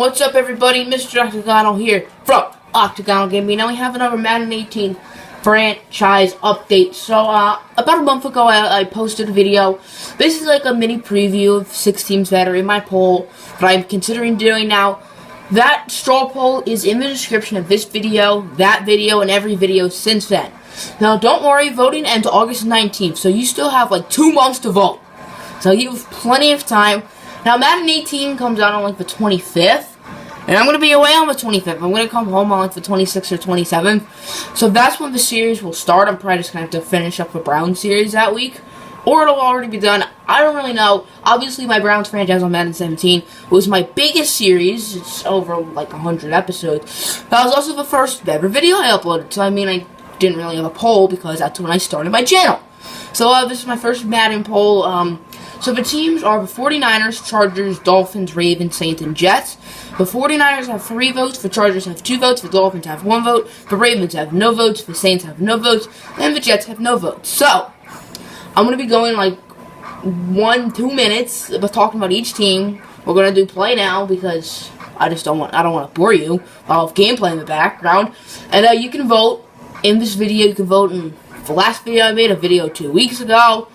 What's up, everybody? Mr. Octagonal here from Octagonal Gaming. Now we have another Madden 18 franchise update. So, about a month ago, I posted a video. This is like a mini preview of 6 teams that are in my poll that I'm considering doing now. That straw poll is in the description of this video, that video, and every video since then. Now, don't worry, voting ends August 19th, so you still have like 2 months to vote. So you have plenty of time. Now, Madden 18 comes out on like the 25th, and I'm going to be away on the 25th. I'm going to come home on like the 26th or 27th. So that's when the series will start. I'm probably just going to have to finish up the Browns series that week, or it'll already be done. I don't really know. Obviously, my Browns franchise on Madden 17 was my biggest series. It's over like 100 episodes. That was also the first ever video I uploaded. So, I mean, I didn't really have a poll because that's when I started my channel. So, this is my first Madden poll. So the teams are the 49ers, Chargers, Dolphins, Ravens, Saints, and Jets. The 49ers have 3 votes, the Chargers have 2 votes, the Dolphins have 1 vote, the Ravens have no votes, the Saints have no votes, and the Jets have no votes. So, I'm going to be going like 1-2 minutes of talking about each team. We're going to do play now because I don't want to bore you. I'll have gameplay in the background. And you can vote in this video. You can vote in the last video I made, a video 2 weeks ago.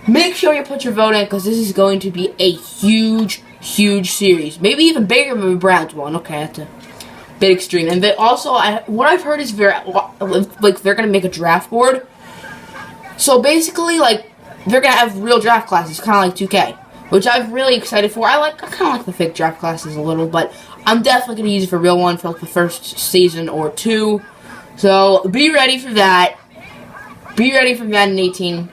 Make sure you put your vote in because this is going to be a huge, huge series. Maybe even bigger than the Browns one. Okay, that's a bit extreme. And they also, what I've heard is they're going to make a draft board. So basically, like, they're going to have real draft classes, kind of like 2K, which I'm really excited for. I kind of like the fake draft classes a little, but I'm definitely going to use it for real one for like the first season or 2. So be ready for that. Be ready for Madden 18.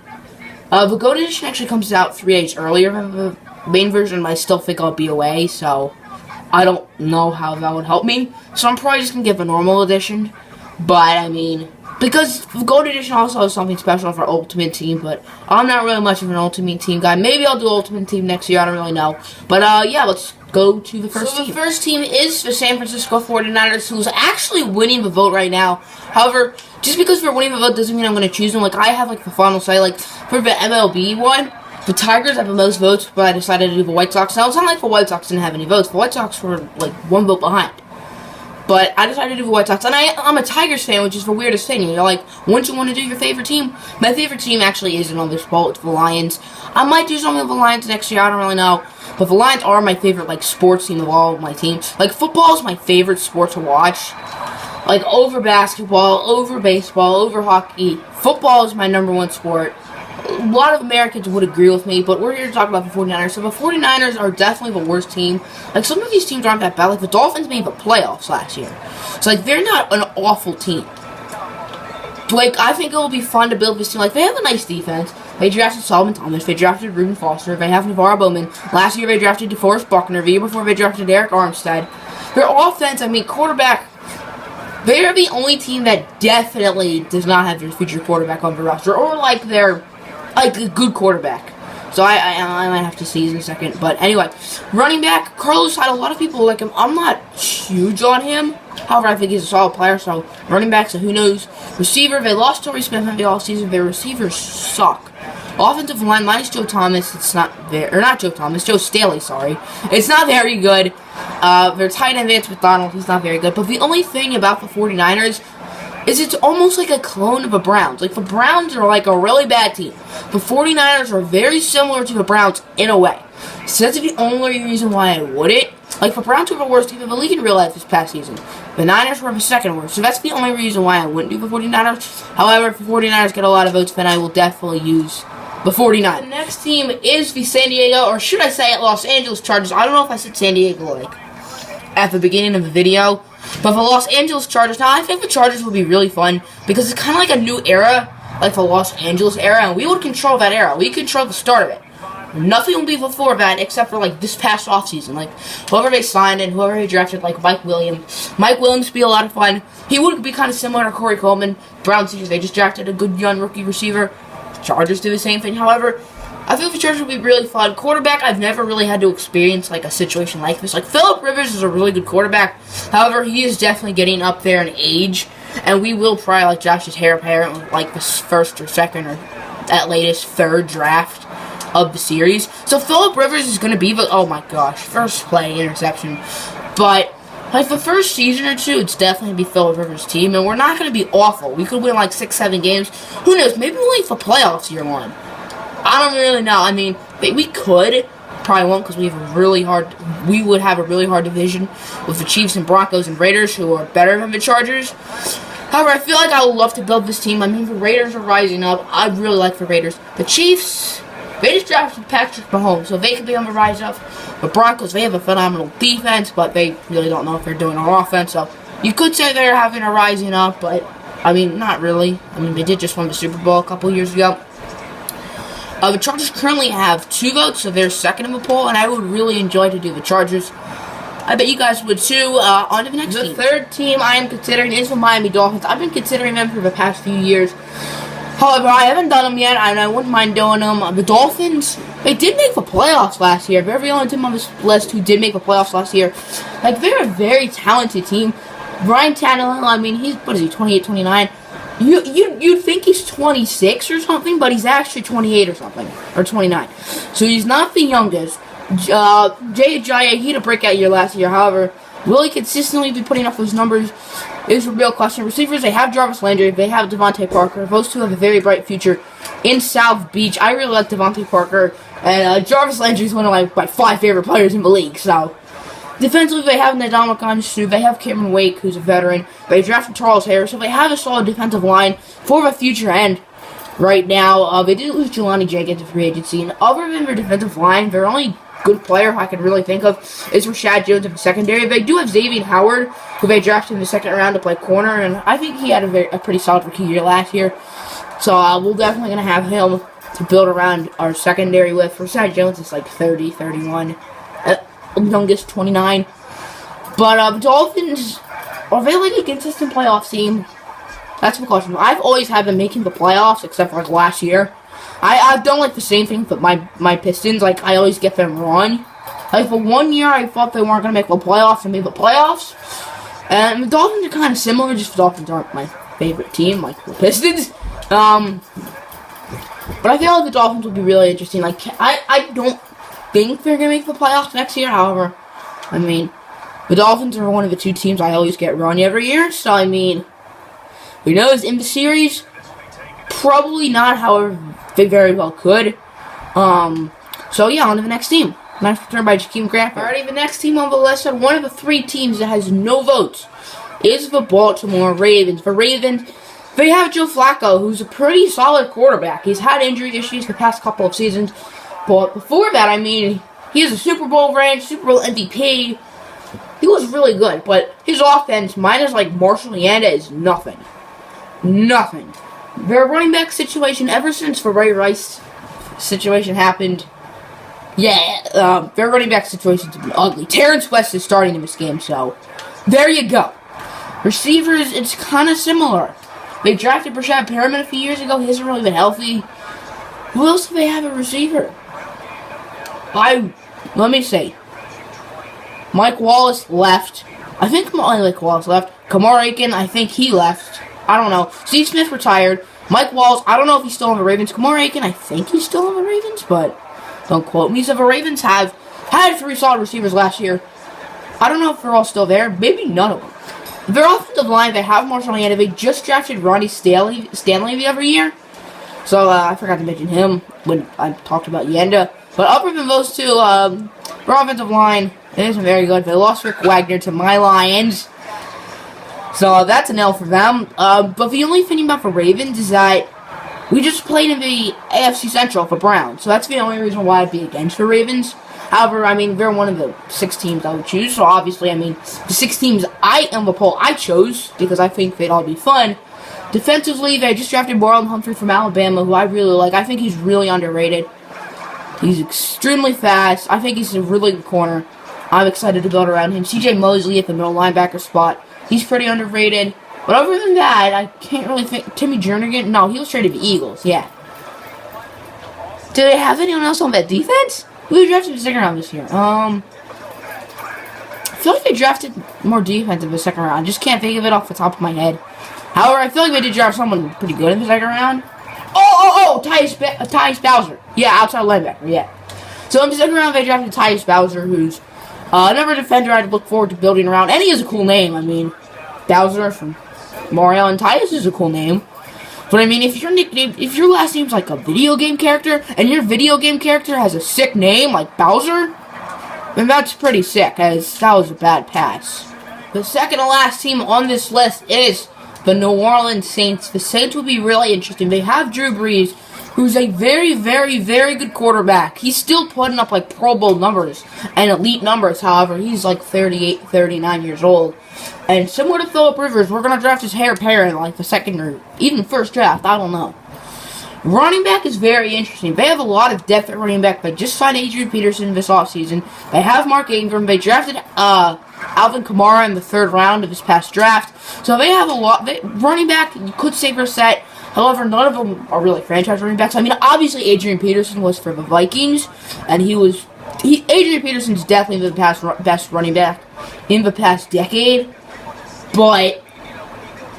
The Gold Edition actually comes out 3 days earlier than the main version, but I still think I'll be away, so I don't know how that would help me. So I'm probably just going to get the normal edition, but I mean, because the Gold Edition also has something special for Ultimate Team, but I'm not really much of an Ultimate Team guy. Maybe I'll do Ultimate Team next year, I don't really know. But yeah, let's go to the first team. So the first team is the San Francisco 49ers, who's actually winning the vote right now. However, just because they're winning the vote doesn't mean I'm going to choose them. Like, I have, like, the final say. Like, for the MLB one, the Tigers have the most votes, but I decided to do the White Sox. Now, it's not like the White Sox didn't have any votes. The White Sox were, like, 1 vote behind. But I decided to do the White Sox. And I'm a Tigers fan, which is the weirdest thing. You're like, wouldn't you want to do your favorite team? My favorite team actually isn't on this poll. It's the Lions. I might do something with the Lions next year. I don't really know. But the Lions are my favorite, like, sports team of all of my teams. Like, football is my favorite sport to watch. Like, over basketball, over baseball, over hockey. Football is my #1 sport. A lot of Americans would agree with me, but we're here to talk about the 49ers. So the 49ers are definitely the worst team. Like, some of these teams aren't that bad. Like, the Dolphins made the playoffs last year. So, like, they're not an awful team. Like, I think it will be fun to build this team. Like, they have a nice defense. They drafted Solomon Thomas. They drafted Reuben Foster. They have Navarro Bowman. Last year, they drafted DeForest Buckner. The year before, they drafted Eric Armstead. Their offense, I mean, quarterback, they're the only team that definitely does not have their future quarterback on the roster. Or, like, they're, like, a good quarterback. So, I might have to see in a second. But, anyway, running back, Carlos Hyde, a lot of people like him. I'm not huge on him. However, I think he's a solid player, so running back, so who knows. Receiver, they lost Torrey Smith in the offseason. Their receivers suck. Offensive line, minus Joe Thomas, it's not there, or not Joe Thomas, Joe Staley, sorry. It's not very good. Their tight end, Vance McDonald, he's not very good. But the only thing about the 49ers is it's almost like a clone of the Browns. Like, the Browns are like a really bad team. The 49ers are very similar to the Browns in a way. So that's the only reason why I wouldn't. Like, the Browns were the worst team in the league in real life this past season. The Niners were the second worst. So that's the only reason why I wouldn't do the 49ers. However, if the 49ers get a lot of votes, then I will definitely use the 49ers. The next team is the San Diego, or should I say Los Angeles Chargers. I don't know if I said San Diego, like, at the beginning of the video. But the Los Angeles Chargers, now I think the Chargers will be really fun because it's kind of like a new era, like the Los Angeles era, and we would control that era. We control the start of it. Nothing will be before that except for, like, this past offseason. Like, whoever they signed and whoever they drafted, like Mike Williams. Mike Williams would be a lot of fun. He would be kind of similar to Corey Coleman. Browns, they just drafted a good young rookie receiver. Chargers do the same thing. However, I feel the Chargers will be really fun. Quarterback, I've never really had to experience, like, a situation like this. Like, Phillip Rivers is a really good quarterback. However, he is definitely getting up there in age. And we will probably, like, draft his heir apparent, like, the first or second or, at latest, third draft of the series. So, Phillip Rivers is going to be the, oh my gosh, first play, interception. But like the first season or two, it's definitely gonna be Philip Rivers' team, and we're not gonna be awful. We could win like 6-7 games. Who knows? Maybe we'll wait for playoffs year one. I don't really know. I mean, we could. Probably won't, because we have a really hard. We would have a really hard division with the Chiefs and Broncos and Raiders, who are better than the Chargers. However, I feel like I would love to build this team. I mean, the Raiders are rising up. I really like the Raiders. The Chiefs, they just drafted Patrick Mahomes, so they could be on the rise up. The Broncos, they have a phenomenal defense, but they really don't know if they're doing on offense. So you could say they're having a rising up, but I mean, not really. I mean, they did just win the Super Bowl a couple years ago. The Chargers currently have 2 votes, so they're second in the poll, and I would really enjoy to do the Chargers. I bet you guys would too. On to the next team. The third team I am considering is the Miami Dolphins. I've been considering them for the past few years. However, I haven't done them yet, and I wouldn't mind doing them. The Dolphins, they did make the playoffs last year. They're the only team on this list who did make the playoffs last year. Like, they're a very talented team. Ryan Tannehill, I mean, he's, 28, 29? You'd think he's 26 or something, but he's actually 28 or something, or 29. So he's not the youngest. Jay Ajayi, he had a breakout year last year. However, will he consistently be putting up those numbers is a real question. Receivers, they have Jarvis Landry, they have Devontae Parker. Those two have a very bright future in South Beach. I really like Devontae Parker, and Jarvis Landry is one of my 5 favorite players in the league. So defensively, they have Ndamukong Suh, they have Cameron Wake, who's a veteran. They drafted Charles Harris, so they have a solid defensive line for the future end. Right now, they did lose Jelani Jenkins to free agency, and other than their defensive line, their only good player I can really think of is Rashad Jones in the secondary. They do have Xavier Howard, who they drafted in the second round to play corner, and I think he had a pretty solid rookie year last year. So we're definitely going to have him to build around our secondary with. Rashad Jones is like 30, 31. Youngest 29. But the Dolphins, are they like a consistent playoff team? That's the question. I've always had them making the playoffs, except for like last year. I've done like the same thing, but my Pistons, like, I always get them wrong. Like, for 1 year, I thought they weren't going to make the playoffs, and made the playoffs. And the Dolphins are kind of similar, just the Dolphins aren't my favorite team, like the Pistons. But I feel like the Dolphins will be really interesting. Like, I don't think they're going to make the playoffs next year. However, I mean, the Dolphins are one of the 2 teams I always get wrong every year. So, I mean, who knows? In the series, probably not. However, they very well could. So, yeah, on to the next team. Nice return by Jakeem Grant. Alrighty, the next team on the list, and one of the 3 teams that has no votes, is the Baltimore Ravens. The Ravens, they have Joe Flacco, who's a pretty solid quarterback. He's had injury issues the past couple of seasons. But before that, I mean, he has a Super Bowl rank, Super Bowl MVP. He was really good, but his offense, minus like Marshall Yanda, is nothing. Nothing. Their running back situation, ever since the Ray Rice situation happened, their running back situation's been ugly. Terrence West is starting in this game, so there you go. Receivers, it's kind of similar. They drafted Brashad Perriman a few years ago. He hasn't really been healthy. Who else do they have a receiver? Let me see. Mike Wallace left. I think Mike Wallace left. Kamar Aiken, I think he left. I don't know. Steve Smith retired. Mike Wallace, I don't know if he's still on the Ravens. Kamar Aiken, I think he's still on the Ravens, but don't quote me. So the Ravens have had 3 solid receivers last year. I don't know if they're all still there. Maybe none of them. Their offensive line, they have Marshall Yanda. They just drafted Ronnie Stanley the other year. So I forgot to mention him when I talked about Yanda. But other than those 2, their offensive line isn't very good. They lost Rick Wagner to my Lions. So that's an L for them. But the only thing about the Ravens is that we just played in the AFC Central for Browns. So that's the only reason why I'd be against the Ravens. However, I mean, they're one of the 6 teams I would choose. So obviously, I mean, the 6 teams on the poll I chose because I think they'd all be fun. Defensively, they just drafted Marlon Humphrey from Alabama, who I really like. I think he's really underrated. He's extremely fast. I think he's a really good corner. I'm excited to build around him. C.J. Mosley at the middle linebacker spot. He's pretty underrated. But other than that, I can't really think. Timmy Jernigan? No, he was traded to the Eagles. Yeah. Do they have anyone else on that defense? Who drafted the second round this year? I feel like they drafted more defense in the second round. I just can't think of it off the top of my head. However, I feel like they did draft someone pretty good in the second round. Tyus Bowser. Yeah, outside linebacker, yeah. So in the second round, they drafted Tyus Bowser, who's Another defender I'd look forward to building around, and he has a cool name. I mean, Bowser from Mario and Titus is a cool name. But I mean, if your last name's like a video game character, and your video game character has a sick name like Bowser, then that's pretty sick, as that was a bad pass. The second to last team on this list is the New Orleans Saints. The Saints will be really interesting. They have Drew Brees, who's a very, very, very good quarterback. He's still putting up like Pro Bowl numbers and elite numbers, however. He's like 38, 39 years old. And similar to Phillip Rivers, we're going to draft his heir apparent in like the second or even first draft. I don't know. Running back is very interesting. They have a lot of depth at running back. They just signed Adrian Peterson this offseason. They have Mark Ingram. They drafted Alvin Kamara in the third round of his past draft. So they have a lot. Running back, you could say Brissett. However, none of them are really franchise running backs. I mean, obviously Adrian Peterson was for the Vikings, and Adrian Peterson's definitely the best running back in the past decade. But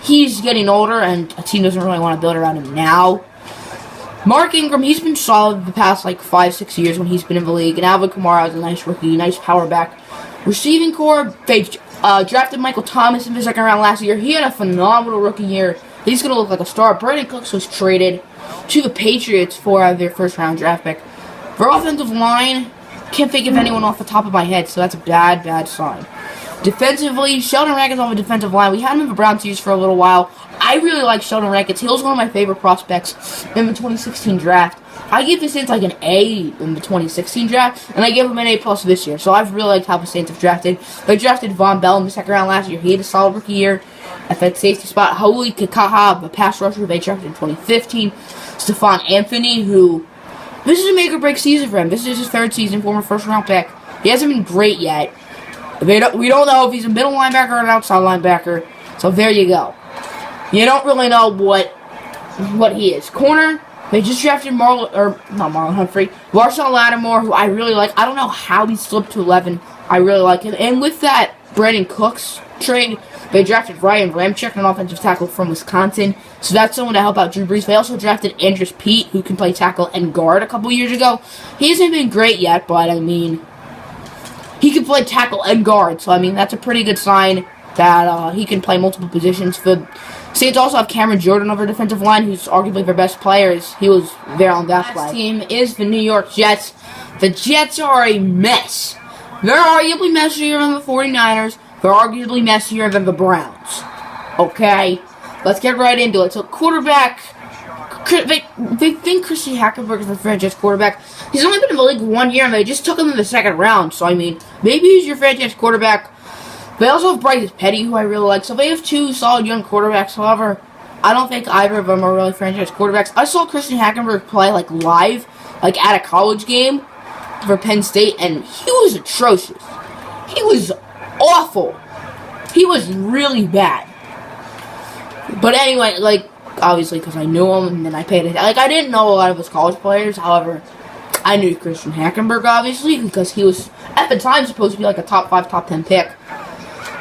he's getting older, and a team doesn't really want to build around him now. Mark Ingram, he's been solid the past like 5-6 years when he's been in the league. And Alvin Kamara is a nice rookie, nice power back. Receiving core, they drafted Michael Thomas in the second round last year. He had a phenomenal rookie year. He's going to look like a star. Brandon Cooks was traded to the Patriots for their first round draft pick. For offensive line, can't think of anyone off the top of my head, so that's a bad, bad sign. Defensively, Sheldon Rankitt's on the defensive line. We had him in the Browns use for a little while. I really like Sheldon Rankett. He was one of my favorite prospects in the 2016 draft. I give the Saints like an A in the 2016 draft, and I give him an A+ this year. So I've really liked how the Saints have drafted. They drafted Von Bell in the second round last year. He had a solid rookie year at that safety spot. Hauli Kakaha, the pass rusher they drafted in 2015. Stephon Anthony, who this is a make or break season for him. This is his third season, former first round pick. He hasn't been great yet. We don't know if he's a middle linebacker or an outside linebacker. So there you go. You don't really know what he is. Corner, they just drafted Marlon Humphrey. Marshawn Lattimore, who I really like. I don't know how he slipped to 11. I really like him. And with that Brandon Cooks trade, they drafted Ryan Ramczyk, an offensive tackle from Wisconsin. So that's someone to help out Drew Brees. They also drafted Andrus Peat, who can play tackle and guard a couple years ago. He hasn't been great yet, but I mean, he can play tackle and guard. So I mean, that's a pretty good sign that he can play multiple positions. The Saints also have Cameron Jordan over defensive line, who's arguably their best player. He was there on that play. Last team is the New York Jets. The Jets are a mess. They're arguably messier than the 49ers. They're arguably messier than the Browns. Okay? Let's get right into it. So, quarterback, they think Christian Hackenberg is the franchise quarterback. He's only been in the league 1 year, and they just took him in the second round. So, I mean, maybe he's your franchise quarterback. They also have Bryce Petty, who I really like. So they have two solid young quarterbacks. However, I don't think either of them are really franchise quarterbacks. I saw Christian Hackenberg play like live, like at a college game for Penn State, and he was atrocious. He was awful. He was really bad. But anyway, like, obviously because I knew him and then I paid attention. Like, I didn't know a lot of his college players. However, I knew Christian Hackenberg, obviously, because he was, at the time, supposed to be like a top 5, top 10 pick.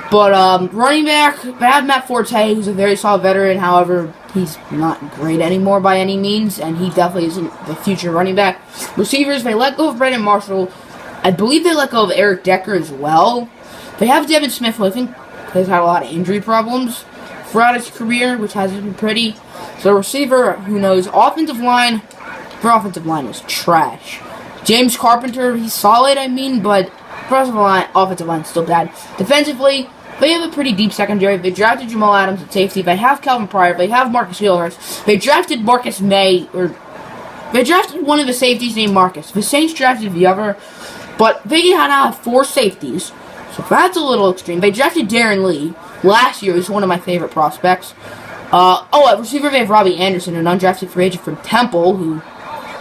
But, running back, they have Matt Forte, who's a very solid veteran. However, he's not great anymore by any means, and he definitely isn't the future running back. Receivers, they let go of Brandon Marshall. I believe they let go of Eric Decker as well. They have Devin Smith, who I think has had a lot of injury problems throughout his career, which hasn't been pretty. So, receiver, who knows? Offensive line, their offensive line is trash. James Carpenter, he's solid, I mean, but offensive line is still bad. Defensively, they have a pretty deep secondary. They drafted Jamal Adams at safety. They have Calvin Pryor. They have Marcus Gilchrist. They drafted Marcus May, or they drafted one of the safeties named Marcus. The Saints drafted the other, but they had now have 4 safeties, so that's a little extreme. They drafted Darren Lee last year. He's one of my favorite prospects. At receiver, they have Robbie Anderson, an undrafted free agent from Temple, who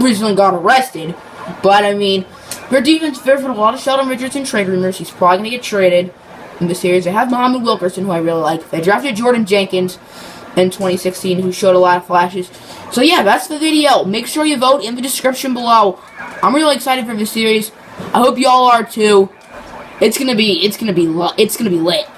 recently got arrested. But, I mean, their defense, there's been a lot of Sheldon Richardson trade rumors. He's probably going to get traded in the series. They have Muhammad Wilkerson, who I really like. They drafted Jordan Jenkins in 2016, who showed a lot of flashes. So, yeah, that's the video. Make sure you vote in the description below. I'm really excited for this series. I hope y'all are, too. It's gonna be lit.